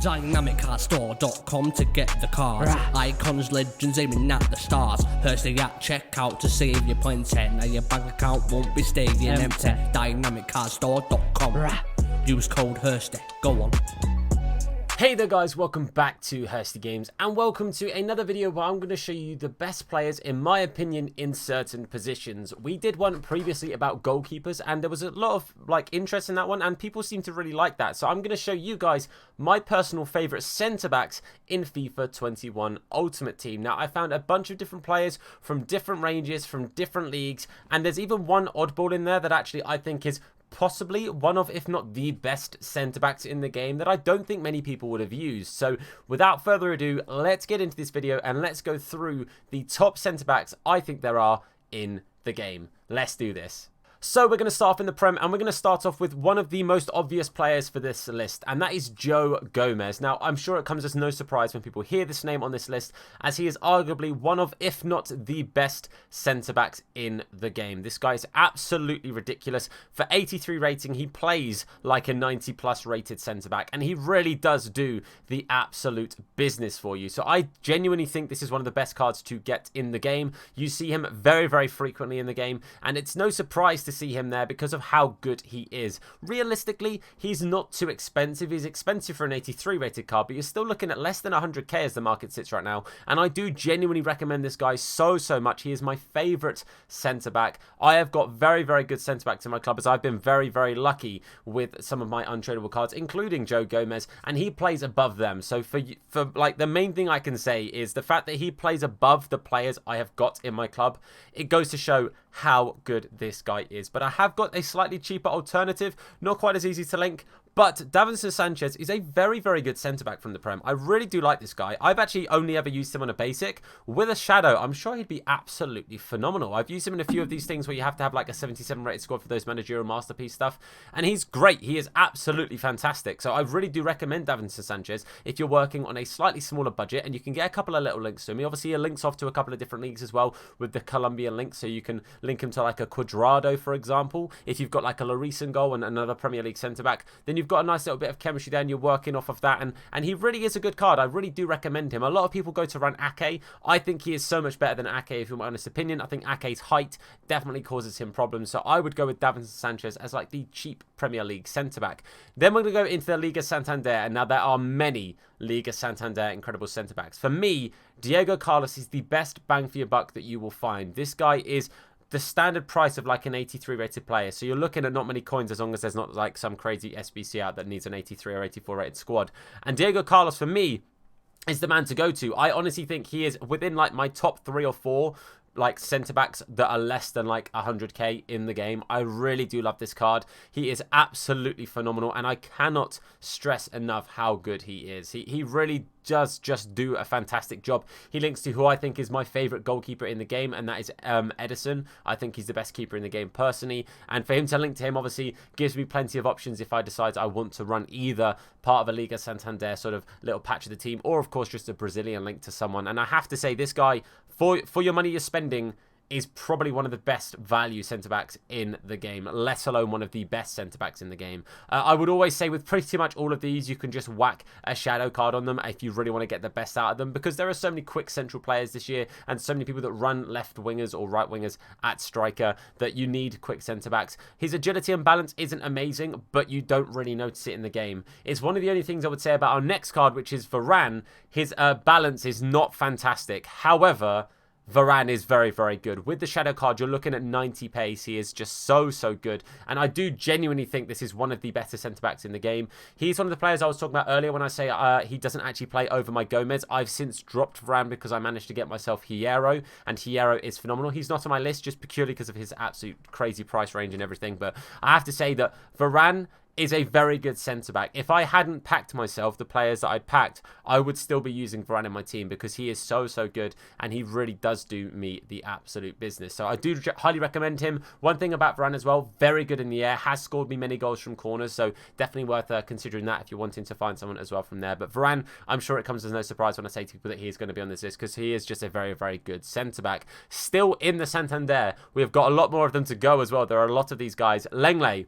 DynamicCardStore.com to get the cards. Icons, legends aiming at the stars. Hursty at checkout to save your plenty. Now your bank account won't be staying empty. DynamicCardStore.com. Use code Hursty. Go on. Hey there guys, welcome back to Hursty Games and welcome to another video where I'm going to show you the best players in my opinion in certain positions. We did one previously about goalkeepers and there was a lot of interest in that one and people seem to really like that. So I'm going to show you guys my personal favourite centre backs in FIFA 21 Ultimate Team. Now I found a bunch of different players from different ranges, from different leagues, and there's even one oddball in there that actually I think is possibly one of, if not the best centre-backs in the game that I don't think many people would have used. So without further ado, let's get into this video and let's go through the top centre-backs I think there are in the game. Let's do this. So we're going to start off in the Prem and we're going to start off with one of the most obvious players for this list, and that is Joe Gomez. Now I'm sure it comes as no surprise when people hear this name on this list, as he is arguably one of, if not the best centre-backs in the game. This guy is absolutely ridiculous. For 83 rating, he plays like a 90 plus rated centre-back and he really does do the absolute business for you. So I genuinely think this is one of the best cards to get in the game. You see him very, very frequently in the game and it's no surprise to see him there because of how good he is. Realistically, he's not too expensive. He's expensive for an 83 rated card, but you're still looking at less than 100k as the market sits right now, and I do genuinely recommend this guy so much. He is my favourite centre-back. I have got very, very good centre-backs in my club as I've been very, very lucky with some of my untradeable cards, including Joe Gomez, and he plays above them. So for the main thing I can say is the fact that he plays above the players I have got in my club. It goes to show how good this guy is. But I have got a slightly cheaper alternative, not quite as easy to link, but Davinson Sanchez is a very, very good centre-back from the Prem. I really do like this guy. I've actually only ever used him on a basic. With a shadow, I'm sure he'd be absolutely phenomenal. I've used him in a few of these things where you have to have like a 77 rated squad for those managerial masterpiece stuff, and he's great. He is absolutely fantastic. So I really do recommend Davinson Sanchez if you're working on a slightly smaller budget, and you can get a couple of little links to him. He obviously links off to a couple of different leagues as well with the Colombian link, so you can link him to like a Cuadrado, for example. If you've got like a Lloris goal and another Premier League centre-back, then you've got a nice little bit of chemistry there and you're working off of that, and he really is a good card. I really do recommend him. A lot of people go to run Ake. I think he is so much better than Ake, if you're my honest opinion. I think Ake's height definitely causes him problems, so I would go with Davinson Sanchez as like the cheap Premier League centre-back. Then we're going to go into the Liga Santander, and now there are many Liga Santander incredible centre-backs. For me, Diego Carlos is the best bang for your buck that you will find. This guy is the standard price of like an 83 rated player, so you're looking at not many coins as long as there's not like some crazy SBC out that needs an 83 or 84 rated squad. And Diego Carlos for me is the man to go to. I honestly think he is within like my top 3 or 4 like centre-backs that are less than like 100k in the game. I really do love this card. He is absolutely phenomenal and I cannot stress enough how good he is. He really does just do a fantastic job. He links to who I think is my favourite goalkeeper in the game, and that is Edison. I think he's the best keeper in the game personally, and for him to link to him obviously gives me plenty of options if I decide I want to run either part of a Liga Santander sort of little patch of the team, or of course just a Brazilian link to someone. And I have to say, this guy, for your money you're spending, is probably one of the best value centre-backs in the game, let alone one of the best centre-backs in the game. I would always say with pretty much all of these, you can just whack a shadow card on them if you really want to get the best out of them, because there are so many quick central players this year and so many people that run left wingers or right wingers at striker that you need quick centre-backs. His agility and balance isn't amazing, but you don't really notice it in the game. It's one of the only things I would say about our next card, which is Varane. His balance is not fantastic. However, Varane is very, very good. With the shadow card, you're looking at 90 pace. He is just so good. And I do genuinely think this is one of the better centre-backs in the game. He's one of the players I was talking about earlier when I say he doesn't actually play over my Gomez. I've since dropped Varane because I managed to get myself Hierro, and Hierro is phenomenal. He's not on my list just purely because of his absolute crazy price range and everything. But I have to say that Varane is a very good centre-back. If I hadn't packed myself the players that I'd packed, I would still be using Varane in my team because he is so good and he really does do me the absolute business. So I do highly recommend him. One thing about Varane as well, very good in the air, has scored me many goals from corners, so definitely worth considering that if you're wanting to find someone as well from there. But Varane, I'm sure it comes as no surprise when I say to people that he is going to be on this list because he is just a very good centre-back. Still in the Santander, we have got a lot more of them to go as well. There are a lot of these guys. Lenglet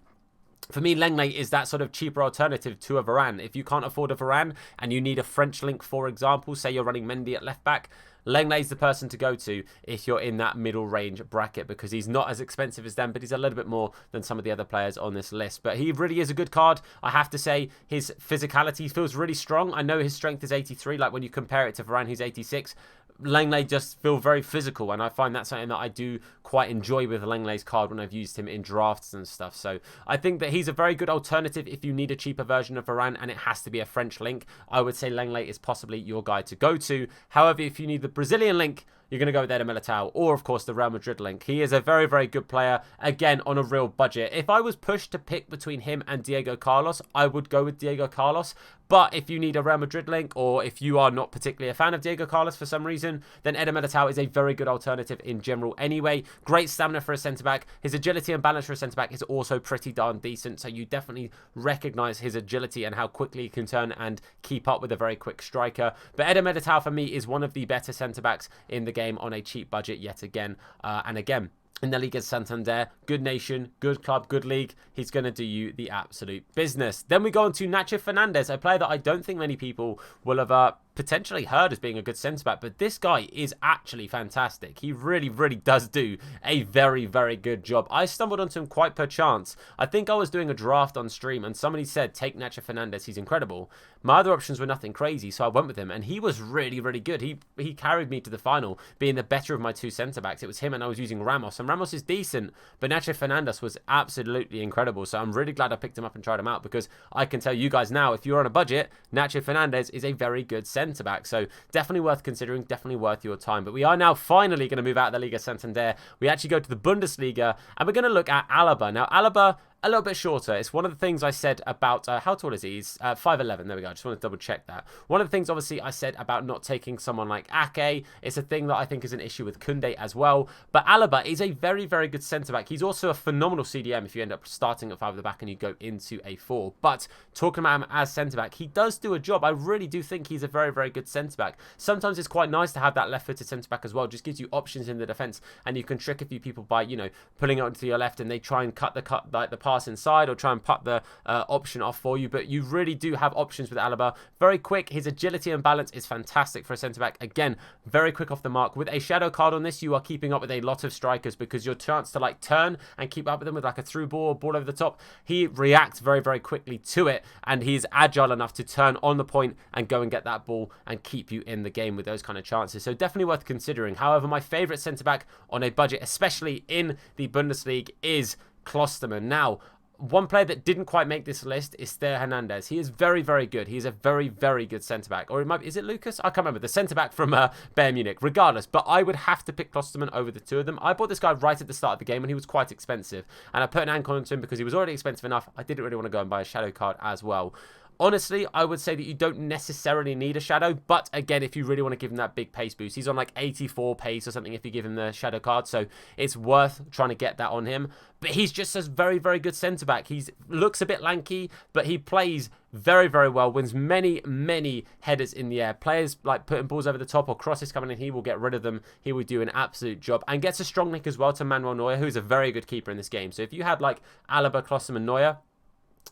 For me, Lenglet is that sort of cheaper alternative to a Varane. If you can't afford a Varane and you need a French link, for example, say you're running Mendy at left back, Lenglet is the person to go to if you're in that middle range bracket, because he's not as expensive as them, but he's a little bit more than some of the other players on this list. But he really is a good card. I have to say, his physicality feels really strong. I know his strength is 83, like when you compare it to Varane, who's 86. Lenglet just feel very physical, and I find that's something that I do quite enjoy with Lenglet's card when I've used him in drafts and stuff. So I think that he's a very good alternative if you need a cheaper version of Varane and it has to be a French link. I would say Lenglet is possibly your guy to go to. However, if you need the Brazilian link, you're going to go with Eder Militao, or of course the Real Madrid link. He is a very, very good player, again, on a real budget. If I was pushed to pick between him and Diego Carlos, I would go with Diego Carlos. But if you need a Real Madrid link, or if you are not particularly a fan of Diego Carlos for some reason, then Eder Militao is a very good alternative in general anyway. Great stamina for a centre-back. His agility and balance for a centre-back is also pretty darn decent, so you definitely recognise his agility and how quickly he can turn and keep up with a very quick striker. But Eder Militao, for me, is one of the better centre-backs in the game on a cheap budget yet again. And again, in the Liga Santander, good nation, good club, good league. He's going to do you the absolute business. Then we go on to Nacho Fernandez, a player that I don't think many people will have potentially heard as being a good centre-back, but this guy is actually fantastic. He really, really does do a very, very good job. I stumbled onto him quite per chance. I think I was doing a draft on stream and somebody said, take Nacho Fernandez, he's incredible. My other options were nothing crazy, so I went with him, and he was really, really good. He carried me to the final, being the better of my two centre-backs. It was him, and I was using Ramos, and Ramos is decent, but Nacho Fernandez was absolutely incredible, so I'm really glad I picked him up and tried him out, because I can tell you guys now, if you're on a budget, Nacho Fernandez is a very good centre-back, so definitely worth considering, definitely worth your time. But we are now finally going to move out of the Liga Santander. We actually go to the Bundesliga, and we're going to look at Alaba. Now, Alaba, a little bit shorter. It's one of the things I said about, how tall is he? He's 5'11". There we go. I just want to double check that. One of the things, obviously, I said about not taking someone like Ake. It's a thing that I think is an issue with Koundé as well. But Alaba is a very, very good centre-back. He's also a phenomenal CDM if you end up starting at 5 at the back and you go into a 4. But talking about him as centre-back, he does do a job. I really do think he's a very, very good centre-back. Sometimes it's quite nice to have that left-footed centre-back as well. Just gives you options in the defence, and you can trick a few people by, you know, pulling out to your left and they try and cut the pass inside, or try and put the option off for you. But you really do have options with Alaba. Very quick. His agility and balance is fantastic for a centre-back. Again, very quick off the mark. With a shadow card on this, you are keeping up with a lot of strikers, because your chance to like turn and keep up with them with like a through ball or ball over the top, he reacts very, very quickly to it, and he's agile enough to turn on the point and go and get that ball and keep you in the game with those kind of chances. So definitely worth considering. However, my favourite centre-back on a budget, especially in the Bundesliga, is Klostermann. Now, one player that didn't quite make this list is Theo Hernandez. He is very, very good. He is a very, very good centre-back. Or it might be, is it Lucas? I can't remember. The centre-back from Bayern Munich. Regardless, but I would have to pick Klostermann over the two of them. I bought this guy right at the start of the game, and he was quite expensive. And I put an anchor onto him because he was already expensive enough. I didn't really want to go and buy a shadow card as well. Honestly, I would say that you don't necessarily need a shadow, but again, if you really want to give him that big pace boost, he's on like 84 pace or something if you give him the shadow card, so it's worth trying to get that on him. But he's just a very, very good centre-back. He looks a bit lanky, but he plays very, very well, wins many, many headers in the air. Players like putting balls over the top or crosses coming in, he will get rid of them. He will do an absolute job, and gets a strong link as well to Manuel Neuer, who's a very good keeper in this game. So if you had like Alaba, Klostermann, Neuer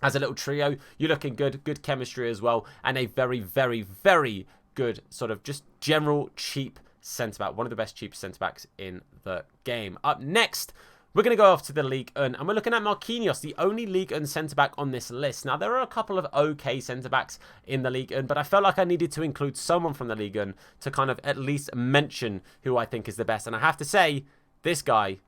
as a little trio, you're looking good. Good chemistry as well, and a very, very, very good sort of just general cheap centre-back. One of the best cheap centre-backs in the game. Up next, we're going to go off to the Ligue 1, and we're looking at Marquinhos, the only Ligue 1 centre-back on this list. Now, there are a couple of okay centre-backs in the Ligue 1, but I felt like I needed to include someone from the Ligue 1 to kind of at least mention who I think is the best. And I have to say, this guy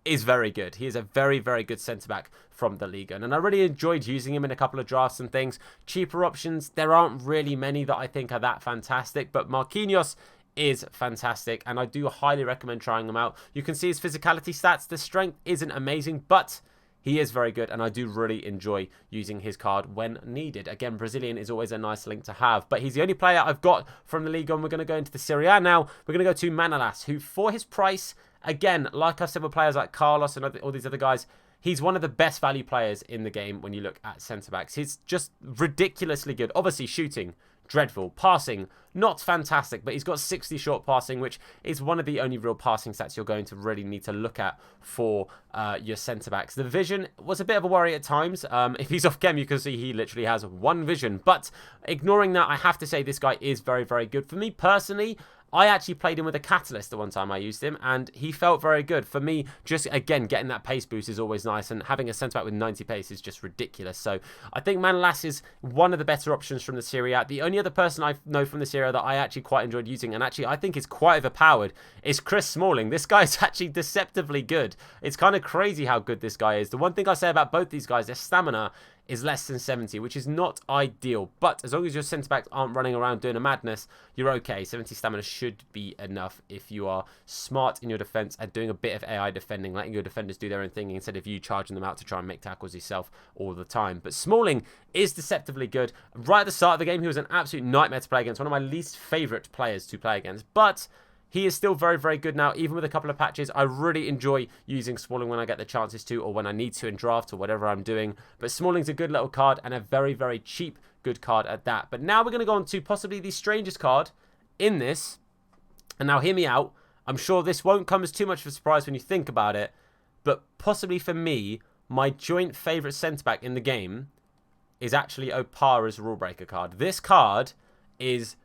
is very good. He is a very, very good centre-back from the Liga. And I really enjoyed using him in a couple of drafts and things. Cheaper options, there aren't really many that I think are that fantastic, but Marquinhos is fantastic, and I do highly recommend trying him out. You can see his physicality stats. The strength isn't amazing, but he is very good, and I do really enjoy using his card when needed. Again, Brazilian is always a nice link to have, but he's the only player I've got from the Liga, and we're going to go into the Serie A now. We're going to go to Manolas, who for his price, again, like I've said with players like Carlos and all these other guys, he's one of the best value players in the game when you look at centre-backs. He's just ridiculously good. Obviously, shooting, dreadful. Passing, not fantastic, but he's got 60 short passing, which is one of the only real passing stats you're going to really need to look at for your centre-backs. The vision was a bit of a worry at times. If he's off game, you can see he literally has one vision. But ignoring that, I have to say this guy is very, very good. For me personally, I actually played him with a catalyst the one time I used him, and he felt very good. For me, just, again, getting that pace boost is always nice, and having a centre-back with 90 pace is just ridiculous. So I think Manolas is one of the better options from the Serie A. The only other person I know from the Serie A that I actually quite enjoyed using, and actually I think is quite overpowered, is Chris Smalling. This guy's actually deceptively good. It's kind of crazy how good this guy is. The one thing I say about both these guys, their stamina is less than 70, which is not ideal. But as long as your centre-backs aren't running around doing a madness, you're okay. 70 stamina should be enough if you are smart in your defence and doing a bit of AI defending, letting your defenders do their own thing instead of you charging them out to try and make tackles yourself all the time. But Smalling is deceptively good. Right at the start of the game, he was an absolute nightmare to play against. One of my least favourite players to play against. But he is still very, very good now, even with a couple of patches. I really enjoy using Smalling when I get the chances to, or when I need to in draft, or whatever I'm doing. But Smalling's a good little card, and a very, very cheap good card at that. But now we're going to go on to possibly the strangest card in this. And now hear me out. I'm sure this won't come as too much of a surprise when you think about it. But possibly for me, my joint favourite centre-back in the game is actually Opara's Rule Breaker card. This card is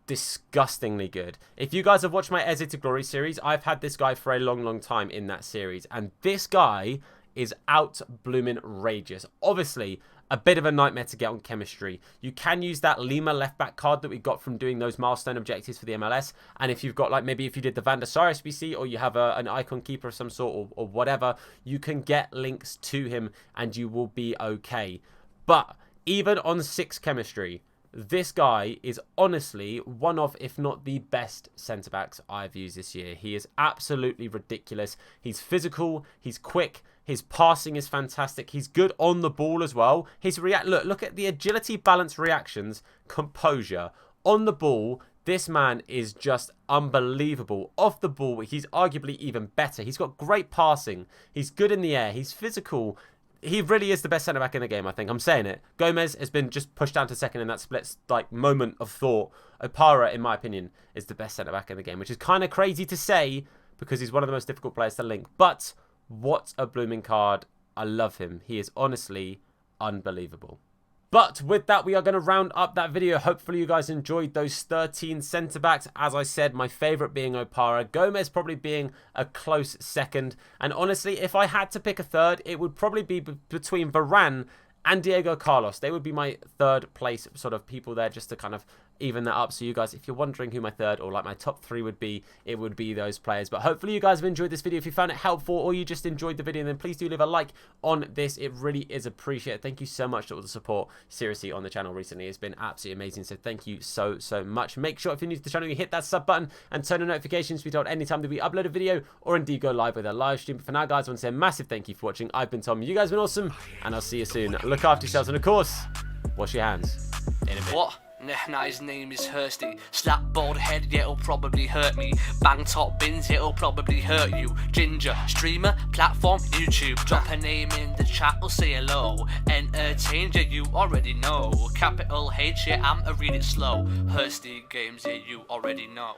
disgustingly good. If you guys have watched my Exit to Glory series, I've had this guy for a long, long time in that series, and this guy is out blooming rageous. Obviously, a bit of a nightmare to get on chemistry. You can use that Lima left back card that we got from doing those milestone objectives for the MLS, and if you've got, like, maybe if you did the Van der Sar SBC, or you have an icon keeper of some sort, or whatever, you can get links to him and you will be okay. But even on 6 chemistry, this guy is honestly one of, if not the best centre-backs I've used this year. He is absolutely ridiculous. He's physical, he's quick, his passing is fantastic, he's good on the ball as well. His look at the agility, balance, reactions, composure. On the ball, this man is just unbelievable. Off the ball, he's arguably even better. He's got great passing, he's good in the air, he's physical. He really is the best centre-back in the game, I think. I'm saying it. Gomez has been just pushed down to second in that split moment of thought. Opara, in my opinion, is the best centre-back in the game, which is kind of crazy to say because he's one of the most difficult players to link. But what a blooming card. I love him. He is honestly unbelievable. But with that, we are going to round up that video. Hopefully you guys enjoyed those 13 centre-backs. As I said, my favourite being Opara. Gomez probably being a close second. And honestly, if I had to pick a third, it would probably be between Varane and Diego Carlos. They would be my third place sort of people there, just to kind of even that up. So you guys, if you're wondering who my third or like my top 3 would be, it would be those players. But hopefully you guys have enjoyed this video. If you found it helpful or you just enjoyed the video, then please do leave a like on this. It really is appreciated. Thank you so much for all the support, seriously, on the channel recently. It's been absolutely amazing. So thank you so much. Make sure if you're new to the channel, you hit that sub button and turn on notifications to be told anytime that we upload a video or indeed go live with a live stream. But for now, guys, I want to say a massive thank you for watching. I've been Tom. You guys have been awesome, and I'll see you soon. Look after yourselves, and of course, wash your hands in a bit. What? Nah, his name is Hursty. Slap bald head, yeah, it'll probably hurt me. Bang top bins, it'll probably hurt you. Ginger, streamer, platform, YouTube. Drop a name in the chat, we'll say hello. Entertain, yeah, you already know. Capital H, yeah, I'm a read it slow. Hursty Games, yeah, you already know.